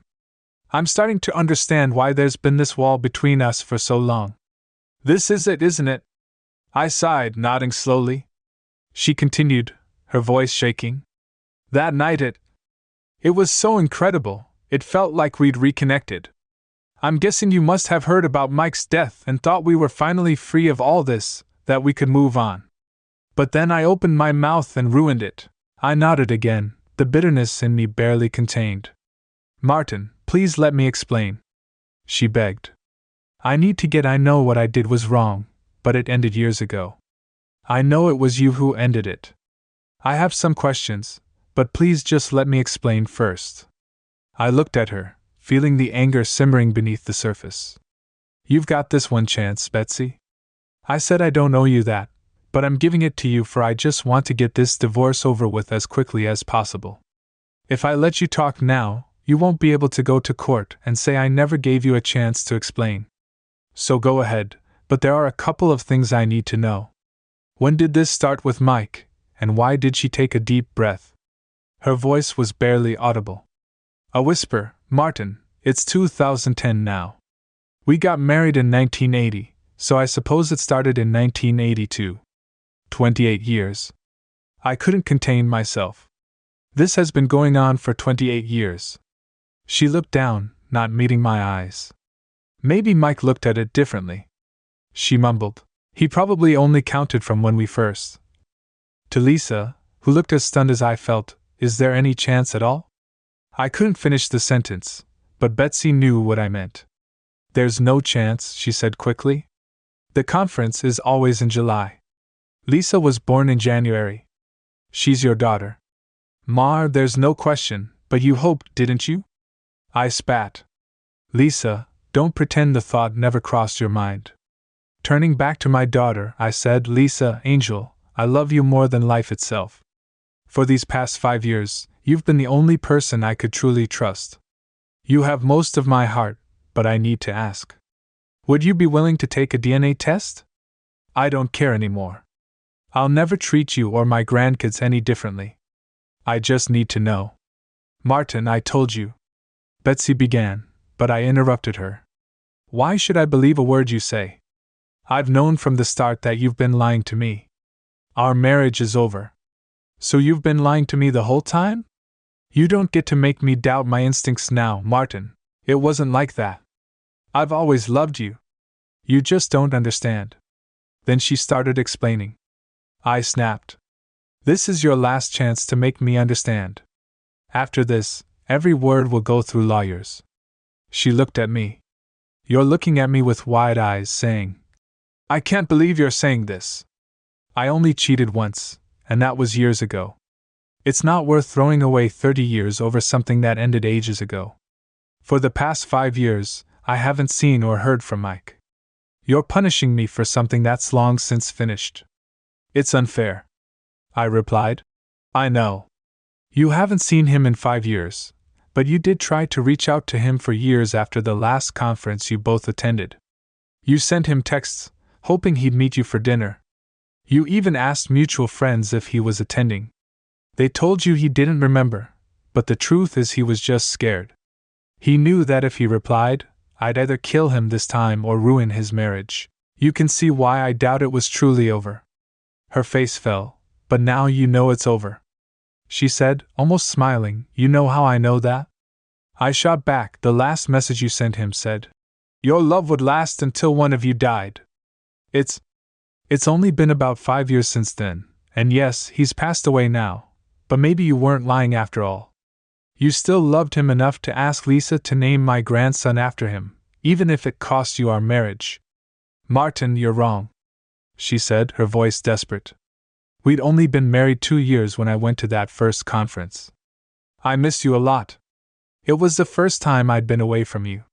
I'm starting to understand why there's been this wall between us for so long. This is it, isn't it?" I sighed, nodding slowly. She continued, her voice shaking. "That night it was so incredible, it felt like we'd reconnected. I'm guessing you must have heard about Mike's death and thought we were finally free of all this, that we could move on. But then I opened my mouth and ruined it." I nodded again, the bitterness in me barely contained. "Martin, please let me explain," she begged. "I know what I did was wrong, but it ended years ago. I know it was you who ended it. I have some questions, but please just let me explain first." I looked at her, feeling the anger simmering beneath the surface. "You've got this one chance, Betsy. I said I don't owe you that, but I'm giving it to you for I just want to get this divorce over with as quickly as possible. If I let you talk now, you won't be able to go to court and say I never gave you a chance to explain. So go ahead, but there are a couple of things I need to know. When did this start with Mike, and why did she take a deep breath?" Her voice was barely audible. A whisper. "Martin, it's 2010 now. We got married in 1980, so I suppose it started in 1982. 28 years. I couldn't contain myself. This has been going on for 28 years. She looked down, not meeting my eyes. Maybe Mike looked at it differently. She mumbled. He probably only counted from when we first. To Lisa, who looked as stunned as I felt, "Is there any chance at all?" I couldn't finish the sentence, but Betsy knew what I meant. "There's no chance," she said quickly. "The conference is always in July. Lisa was born in January. She's your daughter. Ma, there's no question, but you hoped, didn't you?" I spat. "Lisa, don't pretend the thought never crossed your mind." Turning back to my daughter, I said, "Lisa, Angel, I love you more than life itself. For these past 5 years, you've been the only person I could truly trust. You have most of my heart, but I need to ask. Would you be willing to take a DNA test? I don't care anymore. I'll never treat you or my grandkids any differently. I just need to know. Martin, I told you. Betsy began, but I interrupted her. Why should I believe a word you say? I've known from the start that you've been lying to me. Our marriage is over. So you've been lying to me the whole time? You don't get to make me doubt my instincts now, Martin. It wasn't like that. I've always loved you. You just don't understand. Then she started explaining. I snapped. This is your last chance to make me understand. After this, every word will go through lawyers. She looked at me. You're looking at me with wide eyes, saying, I can't believe you're saying this. I only cheated once, and that was years ago. It's not worth throwing away 30 years over something that ended ages ago. For the past 5 years, I haven't seen or heard from Mike. You're punishing me for something that's long since finished. It's unfair. I replied. I know. You haven't seen him in 5 years, but you did try to reach out to him for years after the last conference you both attended. You sent him texts, hoping he'd meet you for dinner. You even asked mutual friends if he was attending. They told you he didn't remember, but the truth is he was just scared. He knew that if he replied, I'd either kill him this time or ruin his marriage. You can see why I doubt it was truly over. Her face fell. But now you know it's over. She said, almost smiling, You know how I know that? I shot back. The last message you sent him said, Your love would last until one of you died. It's only been about 5 years since then, and yes, he's passed away now, but maybe you weren't lying after all. You still loved him enough to ask Lisa to name my grandson after him, even if it cost you our marriage. Martin, you're wrong, she said, her voice desperate. We'd only been married 2 years when I went to that first conference. I miss you a lot. It was the first time I'd been away from you.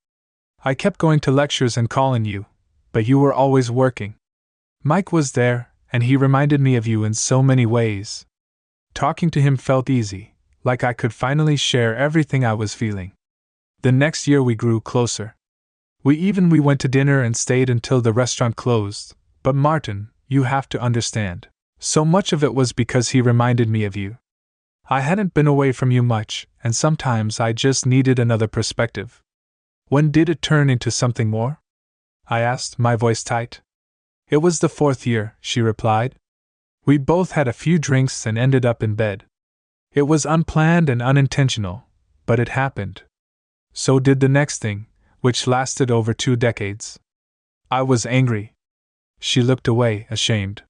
I kept going to lectures and calling you, but you were always working. Mike was there, and he reminded me of you in so many ways. Talking to him felt easy, like I could finally share everything I was feeling. The next year we grew closer. We went to dinner and stayed until the restaurant closed, but Martin, you have to understand. So much of it was because he reminded me of you. I hadn't been away from you much, and sometimes I just needed another perspective. When did it turn into something more? I asked, my voice tight. It was the 4th year, she replied. We both had a few drinks and ended up in bed. It was unplanned and unintentional, but it happened. So did the next thing, which lasted over 2 decades. I was angry. She looked away, ashamed.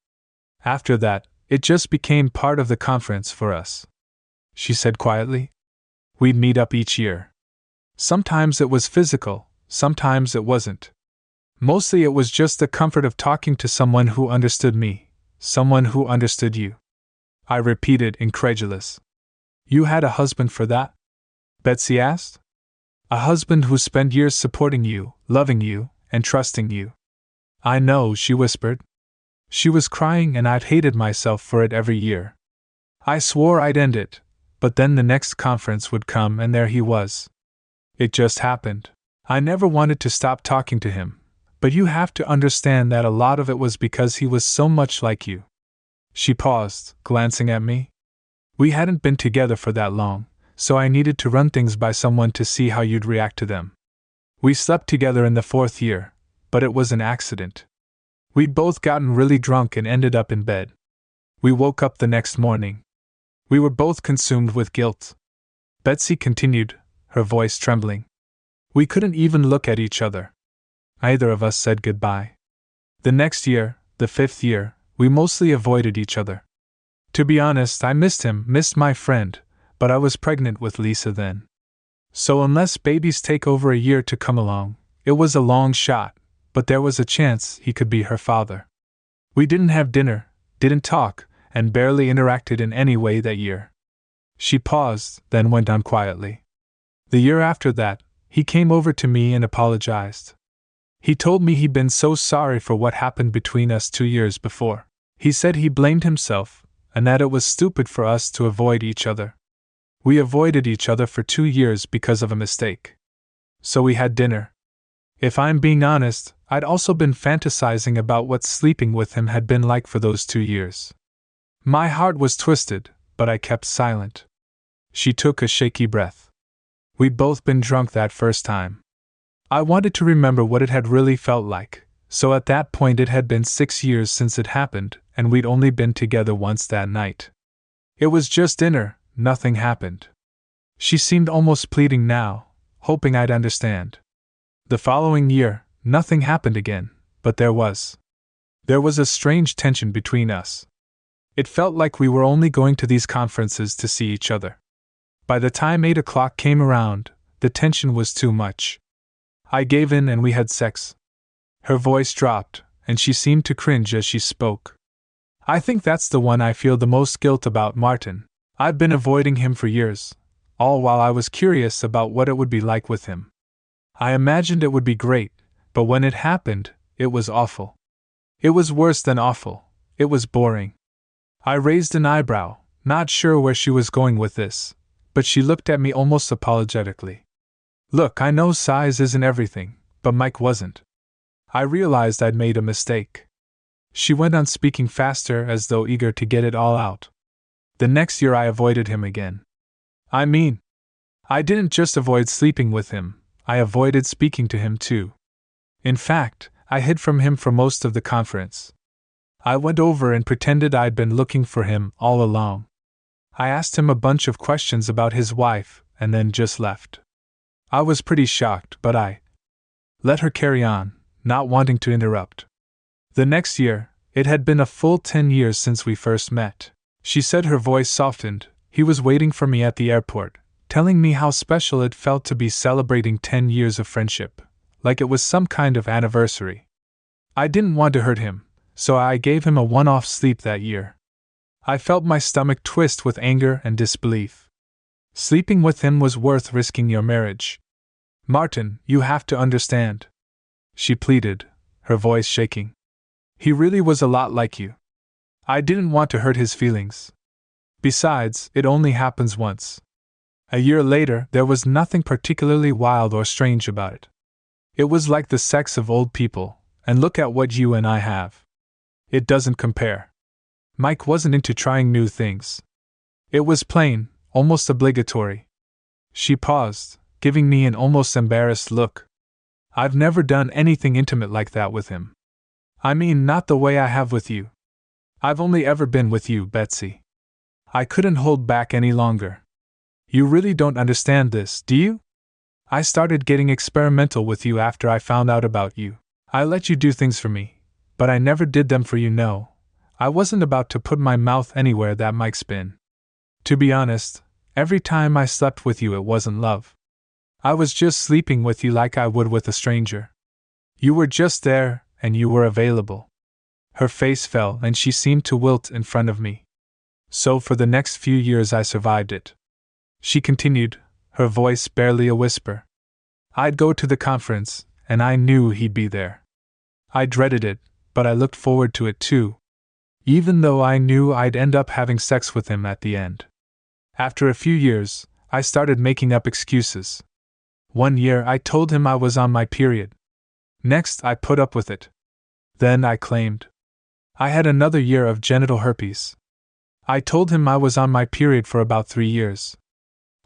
After that, it just became part of the conference for us. She said quietly. We'd meet up each year. Sometimes it was physical, sometimes it wasn't. Mostly it was just the comfort of talking to someone who understood me, someone who understood you. I repeated, incredulous. You had a husband for that? Betsy asked. A husband who spent years supporting you, loving you, and trusting you. I know, she whispered. She was crying and I'd hated myself for it every year. I swore I'd end it, but then the next conference would come and there he was. It just happened. I never wanted to stop talking to him, but you have to understand that a lot of it was because he was so much like you. She paused, glancing at me. We hadn't been together for that long, so I needed to run things by someone to see how you'd react to them. We slept together in the 4th year, but it was an accident. We'd both gotten really drunk and ended up in bed. We woke up the next morning. We were both consumed with guilt. Betsy continued, her voice trembling. We couldn't even look at each other. Neither of us said goodbye. The next year, the 5th year, we mostly avoided each other. To be honest, I missed him, missed my friend, but I was pregnant with Lisa then. So unless babies take over a year to come along, it was a long shot. But there was a chance he could be her father. We didn't have dinner, didn't talk, and barely interacted in any way that year. She paused, then went on quietly. The year after that, he came over to me and apologized. He told me he'd been so sorry for what happened between us 2 years before. He said he blamed himself, and that it was stupid for us to avoid each other. We avoided each other for 2 years because of a mistake. So we had dinner. If I'm being honest, I'd also been fantasizing about what sleeping with him had been like for those 2 years. My heart was twisted, but I kept silent. She took a shaky breath. We'd both been drunk that first time. I wanted to remember what it had really felt like, so at that point it had been 6 years since it happened, and we'd only been together once that night. It was just dinner, nothing happened. She seemed almost pleading now, hoping I'd understand. The following year, nothing happened again, but there was. There was a strange tension between us. It felt like we were only going to these conferences to see each other. By the time 8 o'clock came around, the tension was too much. I gave in and we had sex. Her voice dropped, and she seemed to cringe as she spoke. I think that's the one I feel the most guilt about, Martin. I've been avoiding him for years, all while I was curious about what it would be like with him. I imagined it would be great, but when it happened, it was awful. It was worse than awful, it was boring. I raised an eyebrow, not sure where she was going with this, but she looked at me almost apologetically. Look, I know size isn't everything, but Mike wasn't. I realized I'd made a mistake. She went on speaking faster as though eager to get it all out. The next year I avoided him again. I mean, I didn't just avoid sleeping with him, I avoided speaking to him too. In fact, I hid from him for most of the conference. I went over and pretended I'd been looking for him all along. I asked him a bunch of questions about his wife, and then just left. I was pretty shocked, but I let her carry on, not wanting to interrupt. The next year, it had been a full 10 years since we first met. She said, her voice softened. He was waiting for me at the airport, telling me how special it felt to be celebrating 10 years of friendship, like it was some kind of anniversary. I didn't want to hurt him, so I gave him a one-off sleep that year. I felt my stomach twist with anger and disbelief. Sleeping with him was worth risking your marriage. Martin, you have to understand. She pleaded, her voice shaking. He really was a lot like you. I didn't want to hurt his feelings. Besides, it only happens once. A year later, there was nothing particularly wild or strange about it. It was like the sex of old people, and look at what you and I have. It doesn't compare. Mike wasn't into trying new things. It was plain, almost obligatory. She paused, giving me an almost embarrassed look. I've never done anything intimate like that with him. I mean, not the way I have with you. I've only ever been with you, Betsy. I couldn't hold back any longer. You really don't understand this, do you? I started getting experimental with you after I found out about you. I let you do things for me, but I never did them for you, no. I wasn't about to put my mouth anywhere that Mike's been. To be honest, every time I slept with you it wasn't love. I was just sleeping with you like I would with a stranger. You were just there, and you were available. Her face fell and she seemed to wilt in front of me. So for the next few years I survived it. She continued, her voice barely a whisper. I'd go to the conference, and I knew he'd be there. I dreaded it, but I looked forward to it too. Even though I knew I'd end up having sex with him at the end. After a few years, I started making up excuses. One year I told him I was on my period. Next I put up with it. Then I claimed I had another year of genital herpes. I told him I was on my period for about 3 years.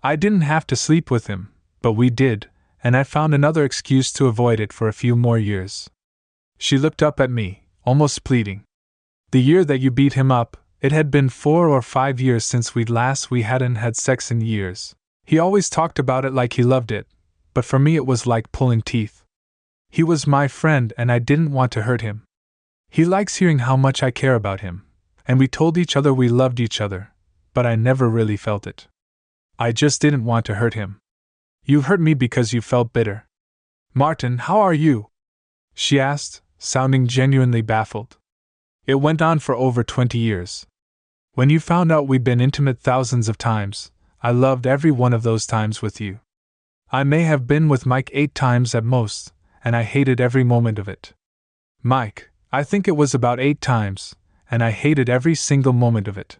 I didn't have to sleep with him, but we did, and I found another excuse to avoid it for a few more years. She looked up at me, almost pleading. The year that you beat him up, it had been 4 or 5 years since we hadn't had sex in years. He always talked about it like he loved it, but for me it was like pulling teeth. He was my friend and I didn't want to hurt him. He likes hearing how much I care about him, and we told each other we loved each other, but I never really felt it. I just didn't want to hurt him. You hurt me because you felt bitter. Martin, how are you? She asked, sounding genuinely baffled. It went on for over 20 years. When you found out we'd been intimate thousands of times, I loved every one of those times with you. I may have been with Mike 8 times at most, and I hated every moment of it. Mike, I think it was about 8 times, and I hated every single moment of it.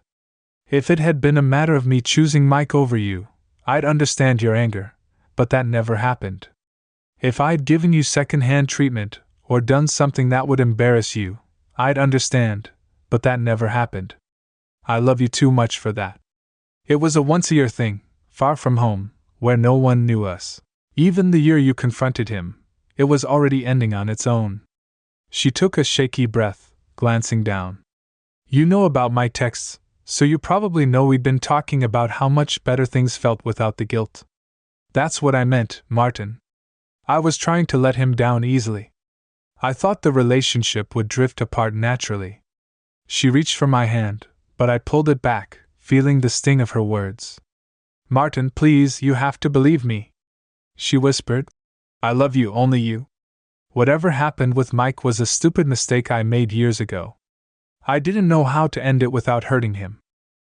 If it had been a matter of me choosing Mike over you, I'd understand your anger, but that never happened. If I'd given you second-hand treatment, or done something that would embarrass you, I'd understand, but that never happened. I love you too much for that. It was a once-a-year thing, far from home, where no one knew us. Even the year you confronted him, it was already ending on its own. She took a shaky breath, glancing down. You know about my texts, so you probably know we'd been talking about how much better things felt without the guilt. That's what I meant, Martin. I was trying to let him down easily. I thought the relationship would drift apart naturally. She reached for my hand, but I pulled it back, feeling the sting of her words. Martin, please, you have to believe me. She whispered. I love you, only you. Whatever happened with Mike was a stupid mistake I made years ago. I didn't know how to end it without hurting him.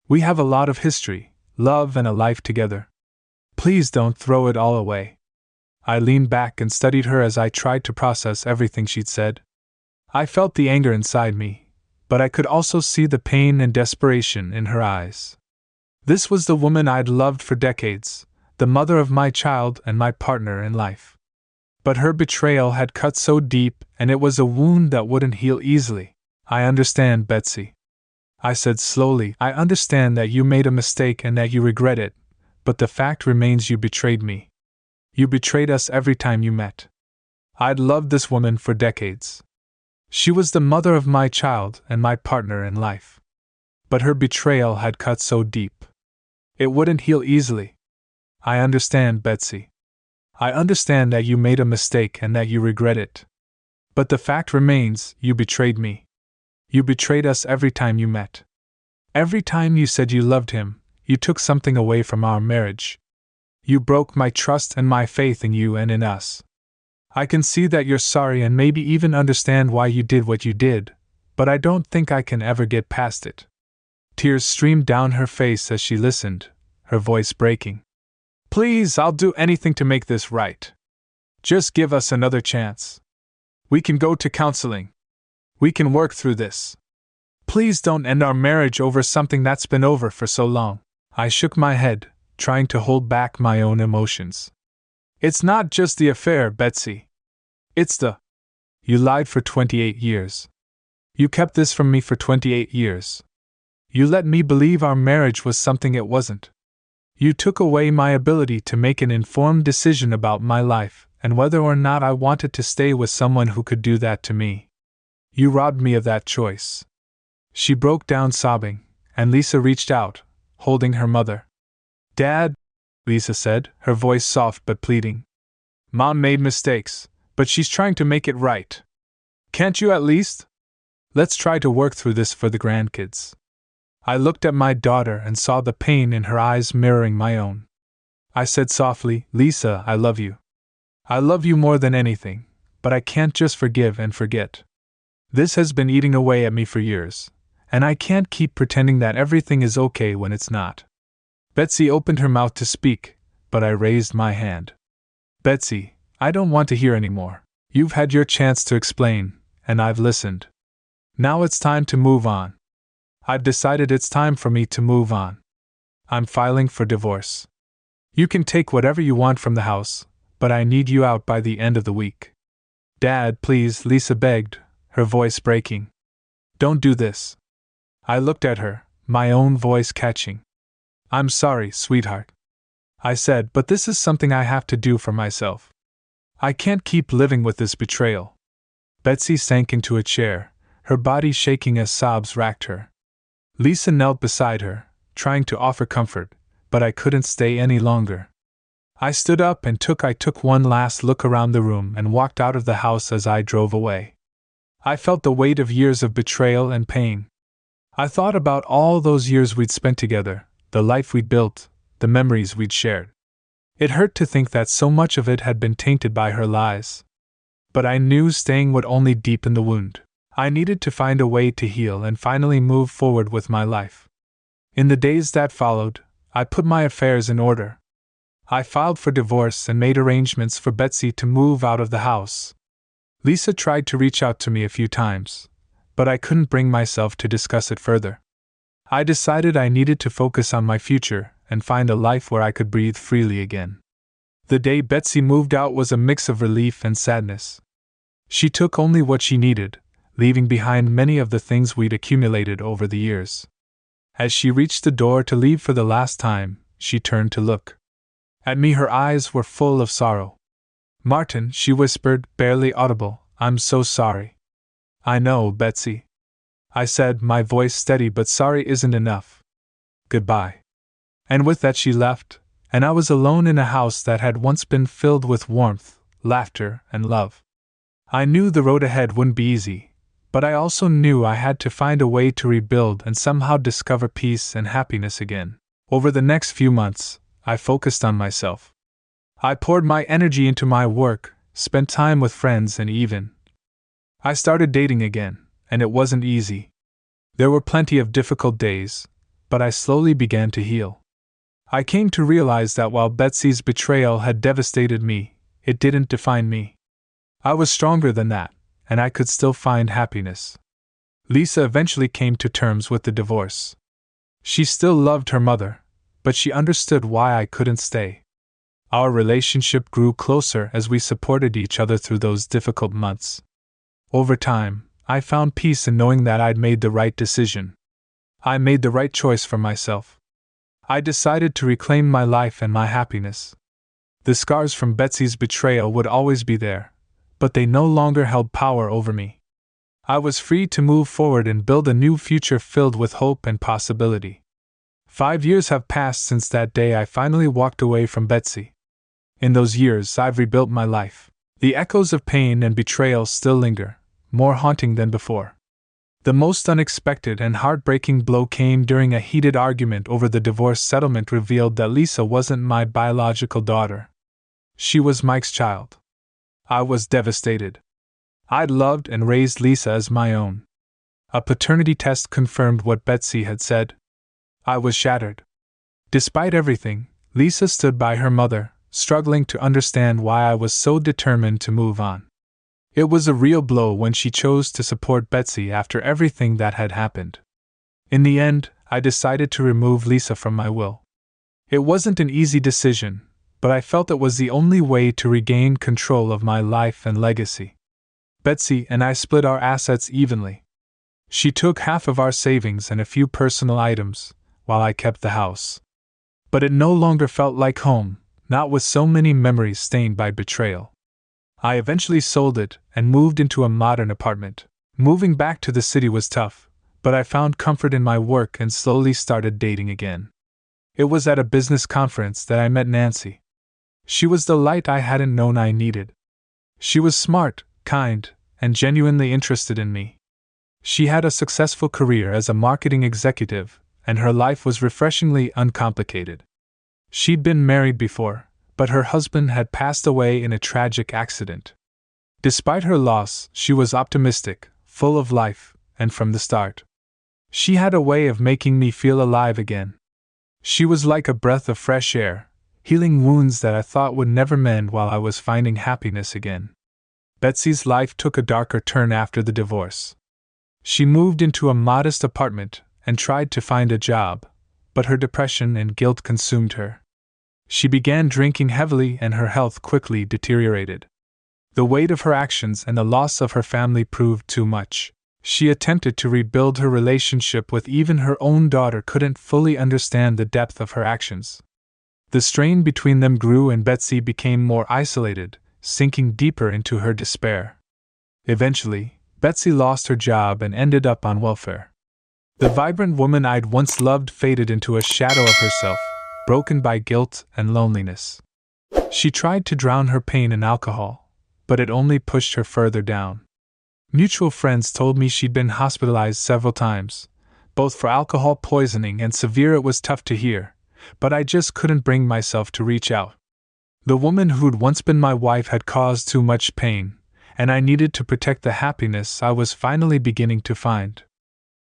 We have a lot of history, love, and a life together. Please don't throw it all away. I leaned back and studied her as I tried to process everything she'd said. I felt the anger inside me, but I could also see the pain and desperation in her eyes. This was the woman I'd loved for decades, the mother of my child and my partner in life. But her betrayal had cut so deep, and it was a wound that wouldn't heal easily. I understand, Betsy. I said slowly, I understand that you made a mistake and that you regret it, but the fact remains you betrayed me. You betrayed us every time you met. I'd loved this woman for decades. She was the mother of my child and my partner in life. But her betrayal had cut so deep. It wouldn't heal easily. I understand, Betsy. I understand that you made a mistake and that you regret it. But the fact remains, you betrayed me. You betrayed us every time you met. Every time you said you loved him, you took something away from our marriage. You broke my trust and my faith in you and in us. I can see that you're sorry and maybe even understand why you did what you did, but I don't think I can ever get past it. Tears streamed down her face as she listened, her voice breaking. Please, I'll do anything to make this right. Just give us another chance. We can go to counseling. We can work through this. Please don't end our marriage over something that's been over for so long. I shook my head, trying to hold back my own emotions. It's not just the affair, Betsy. It's the... You lied for 28 years. You kept this from me for 28 years. You let me believe our marriage was something it wasn't. You took away my ability to make an informed decision about my life and whether or not I wanted to stay with someone who could do that to me. You robbed me of that choice. She broke down sobbing, and Lisa reached out, holding her mother. Dad, Lisa said, her voice soft but pleading. Mom made mistakes, but she's trying to make it right. Can't you at least? Let's try to work through this for the grandkids. I looked at my daughter and saw the pain in her eyes mirroring my own. I said softly, Lisa, I love you. I love you more than anything, but I can't just forgive and forget. This has been eating away at me for years, and I can't keep pretending that everything is okay when it's not. Betsy opened her mouth to speak, but I raised my hand. Betsy, I don't want to hear anymore. You've had your chance to explain, and I've listened. Now it's time to move on. I've decided it's time for me to move on. I'm filing for divorce. You can take whatever you want from the house, but I need you out by the end of the week. Dad, please, Lisa begged, her voice breaking. Don't do this. I looked at her, my own voice catching. I'm sorry, sweetheart. I said, but this is something I have to do for myself. I can't keep living with this betrayal. Betsy sank into a chair, her body shaking as sobs racked her. Lisa knelt beside her, trying to offer comfort, but I couldn't stay any longer. I stood up and took one last look around the room and walked out of the house as I drove away. I felt the weight of years of betrayal and pain. I thought about all those years we'd spent together, the life we'd built, the memories we'd shared. It hurt to think that so much of it had been tainted by her lies. But I knew staying would only deepen the wound. I needed to find a way to heal and finally move forward with my life. In the days that followed, I put my affairs in order. I filed for divorce and made arrangements for Betsy to move out of the house. Lisa tried to reach out to me a few times, but I couldn't bring myself to discuss it further. I decided I needed to focus on my future and find a life where I could breathe freely again. The day Betsy moved out was a mix of relief and sadness. She took only what she needed, leaving behind many of the things we'd accumulated over the years. As she reached the door to leave for the last time, she turned to look at me. Her eyes were full of sorrow. "Martin," she whispered, barely audible, "I'm so sorry." "I know, Betsy," I said, my voice steady, "but sorry isn't enough. Goodbye." And with that she left, and I was alone in a house that had once been filled with warmth, laughter, and love. I knew the road ahead wouldn't be easy, but I also knew I had to find a way to rebuild and somehow discover peace and happiness again. Over the next few months, I focused on myself. I poured my energy into my work, spent time with friends, and even I started dating again, and it wasn't easy. There were plenty of difficult days, but I slowly began to heal. I came to realize that while Betsy's betrayal had devastated me, it didn't define me. I was stronger than that, and I could still find happiness. Lisa eventually came to terms with the divorce. She still loved her mother, but she understood why I couldn't stay. Our relationship grew closer as we supported each other through those difficult months. Over time, I found peace in knowing that I'd made the right decision. I made the right choice for myself. I decided to reclaim my life and my happiness. The scars from Betsy's betrayal would always be there, but they no longer held power over me. I was free to move forward and build a new future filled with hope and possibility. 5 years have passed since that day I finally walked away from Betsy. In those years, I've rebuilt my life. The echoes of pain and betrayal still linger, more haunting than before. The most unexpected and heartbreaking blow came during a heated argument over the divorce settlement revealed that Lisa wasn't my biological daughter. She was Mike's child. I was devastated. I'd loved and raised Lisa as my own. A paternity test confirmed what Betsy had said. I was shattered. Despite everything, Lisa stood by her mother, struggling to understand why I was so determined to move on. It was a real blow when she chose to support Betsy after everything that had happened. In the end, I decided to remove Lisa from my will. It wasn't an easy decision, but I felt it was the only way to regain control of my life and legacy. Betsy and I split our assets evenly. She took half of our savings and a few personal items, while I kept the house. But it no longer felt like home, not with so many memories stained by betrayal. I eventually sold it and moved into a modern apartment. Moving back to the city was tough, but I found comfort in my work and slowly started dating again. It was at a business conference that I met Nancy. She was the light I hadn't known I needed. She was smart, kind, and genuinely interested in me. She had a successful career as a marketing executive, and her life was refreshingly uncomplicated. She'd been married before, but her husband had passed away in a tragic accident. Despite her loss, she was optimistic, full of life, and from the start, she had a way of making me feel alive again. She was like a breath of fresh air, healing wounds that I thought would never mend while I was finding happiness again. Betsy's life took a darker turn after the divorce. She moved into a modest apartment and tried to find a job, but her depression and guilt consumed her. She began drinking heavily and her health quickly deteriorated. The weight of her actions and the loss of her family proved too much. She attempted to rebuild her relationship with even her own daughter couldn't fully understand the depth of her actions. The strain between them grew and Betsy became more isolated, sinking deeper into her despair. Eventually, Betsy lost her job and ended up on welfare. The vibrant woman I'd once loved faded into a shadow of herself, broken by guilt and loneliness. She tried to drown her pain in alcohol, but it only pushed her further down. Mutual friends told me she'd been hospitalized several times, both for alcohol poisoning and severe. It was tough to hear, but I just couldn't bring myself to reach out. The woman who'd once been my wife had caused too much pain, and I needed to protect the happiness I was finally beginning to find.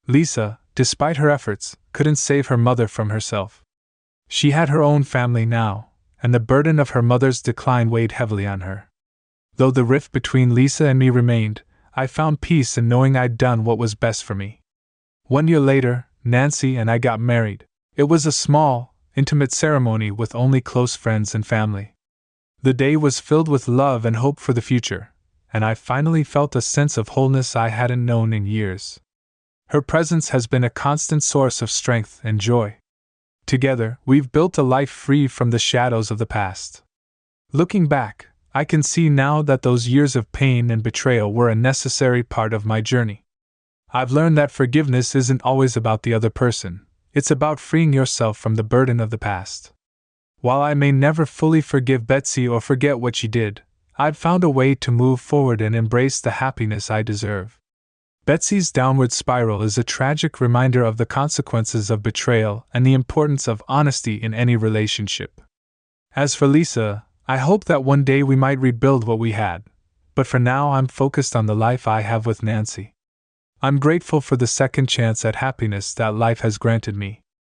Lisa, despite her efforts, couldn't save her mother from herself. She had her own family now, and the burden of her mother's decline weighed heavily on her. Though the rift between Lisa and me remained, I found peace in knowing I'd done what was best for me. 1 year later, Nancy and I got married. It was a small, intimate ceremony with only close friends and family. The day was filled with love and hope for the future, and I finally felt a sense of wholeness I hadn't known in years. Her presence has been a constant source of strength and joy. Together, we've built a life free from the shadows of the past. Looking back, I can see now that those years of pain and betrayal were a necessary part of my journey. I've learned that forgiveness isn't always about the other person, it's about freeing yourself from the burden of the past. While I may never fully forgive Betsy or forget what she did, I've found a way to move forward and embrace the happiness I deserve. Betsy's downward spiral is a tragic reminder of the consequences of betrayal and the importance of honesty in any relationship. As for Lisa, I hope that one day we might rebuild what we had, but for now I'm focused on the life I have with Nancy. I'm grateful for the second chance at happiness that life has granted me.